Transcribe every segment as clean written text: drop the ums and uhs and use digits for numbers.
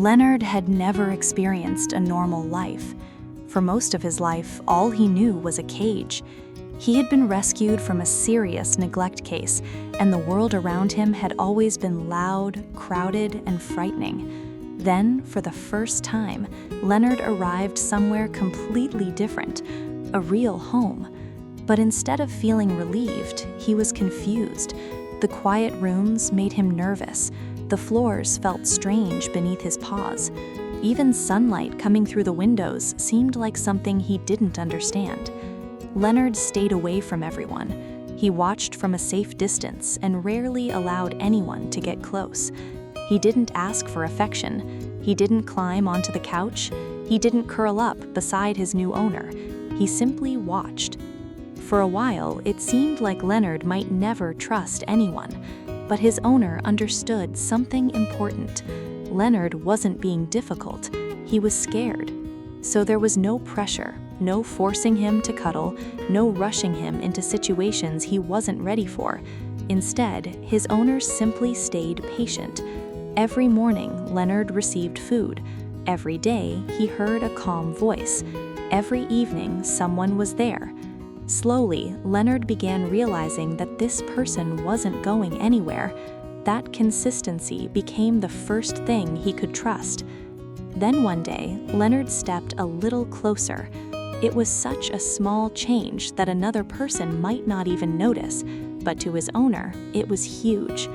Leonard had never experienced a normal life. For most of his life, all he knew was a cage. He had been rescued from a serious neglect case, and the world around him had always been loud, crowded, and frightening. Then, for the first time, Leonard arrived somewhere completely different, a real home. But instead of feeling relieved, he was confused. The quiet rooms made him nervous. The floors felt strange beneath his paws. Even sunlight coming through the windows seemed like something he didn't understand. Leonard stayed away from everyone. He watched from a safe distance and rarely allowed anyone to get close. He didn't ask for affection. He didn't climb onto the couch. He didn't curl up beside his new owner. He simply watched. For a while, it seemed like Leonard might never trust anyone. But his owner understood something important. Leonard wasn't being difficult. He was scared. So there was no pressure, no forcing him to cuddle, no rushing him into situations he wasn't ready for. Instead, his owner simply stayed patient. Every morning, Leonard received food. Every day, he heard a calm voice. Every evening, someone was there. Slowly, Leonard began realizing that this person wasn't going anywhere. That consistency became the first thing he could trust. Then one day, Leonard stepped a little closer. It was such a small change that another person might not even notice, but to his owner, it was huge.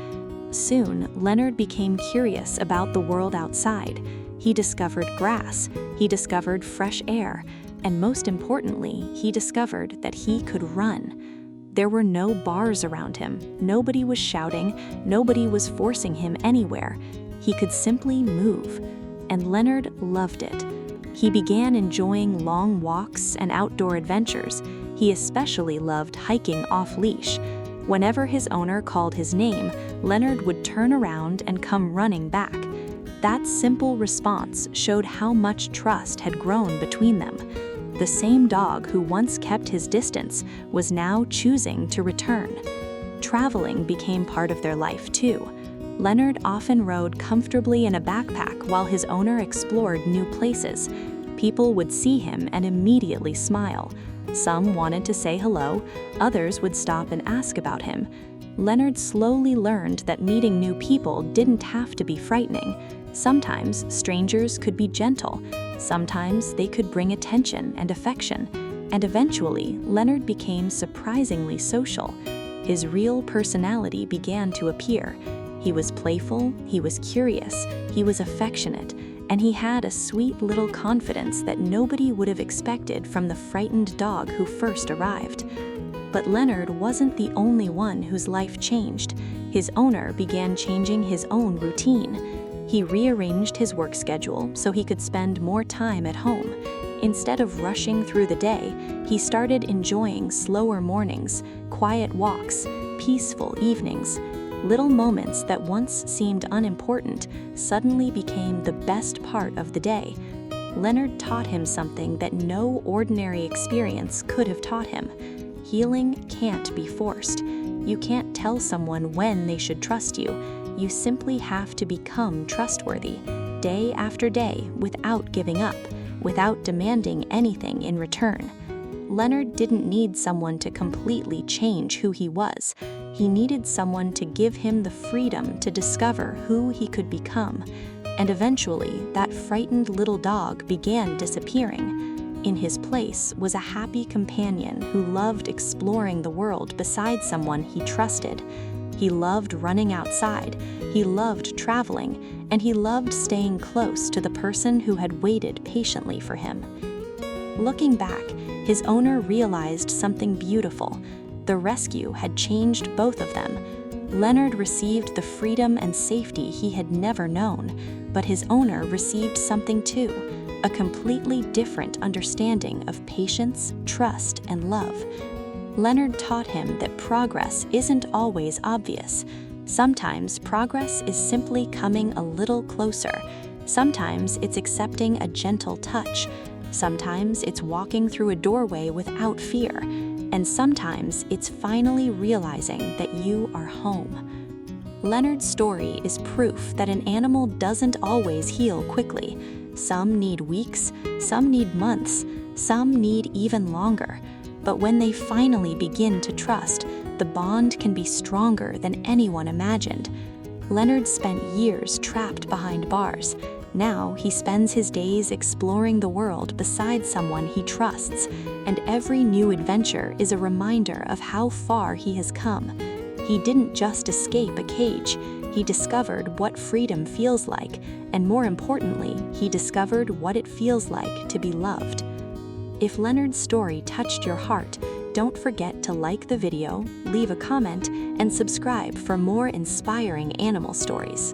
Soon, Leonard became curious about the world outside. He discovered grass, he discovered fresh air, and most importantly, he discovered that he could run. There were no bars around him. Nobody was shouting. Nobody was forcing him anywhere. He could simply move. And Leonard loved it. He began enjoying long walks and outdoor adventures. He especially loved hiking off-leash. Whenever his owner called his name, Leonard would turn around and come running back. That simple response showed how much trust had grown between them. The same dog who once kept his distance was now choosing to return. Traveling became part of their life too. Leonard often rode comfortably in a backpack while his owner explored new places. People would see him and immediately smile. Some wanted to say hello, others would stop and ask about him. Leonard slowly learned that meeting new people didn't have to be frightening. Sometimes strangers could be gentle. Sometimes they could bring attention and affection. And eventually, Leonard became surprisingly social. His real personality began to appear. He was playful, he was curious, he was affectionate, and he had a sweet little confidence that nobody would have expected from the frightened dog who first arrived. But Leonard wasn't the only one whose life changed. His owner began changing his own routine. He rearranged his work schedule so he could spend more time at home. Instead of rushing through the day, he started enjoying slower mornings, quiet walks, peaceful evenings. Little moments that once seemed unimportant suddenly became the best part of the day. Leonard taught him something that no ordinary experience could have taught him. Healing can't be forced. You can't tell someone when they should trust you. You simply have to become trustworthy, day after day, without giving up, without demanding anything in return. Leonard didn't need someone to completely change who he was. He needed someone to give him the freedom to discover who he could become. And eventually, that frightened little dog began disappearing. In his place was a happy companion who loved exploring the world beside someone he trusted. He loved running outside, he loved traveling, and he loved staying close to the person who had waited patiently for him. Looking back, his owner realized something beautiful. The rescue had changed both of them. Leonard received the freedom and safety he had never known, but his owner received something too, a completely different understanding of patience, trust, and love. Leonard taught him that progress isn't always obvious. Sometimes progress is simply coming a little closer. Sometimes it's accepting a gentle touch. Sometimes it's walking through a doorway without fear. And sometimes it's finally realizing that you are home. Leonard's story is proof that an animal doesn't always heal quickly. Some need weeks, some need months, some need even longer. But when they finally begin to trust, the bond can be stronger than anyone imagined. Leonard spent years trapped behind bars. Now he spends his days exploring the world beside someone he trusts, and every new adventure is a reminder of how far he has come. He didn't just escape a cage, he discovered what freedom feels like, and more importantly, he discovered what it feels like to be loved. If Leonard's story touched your heart, don't forget to like the video, leave a comment, and subscribe for more inspiring animal stories.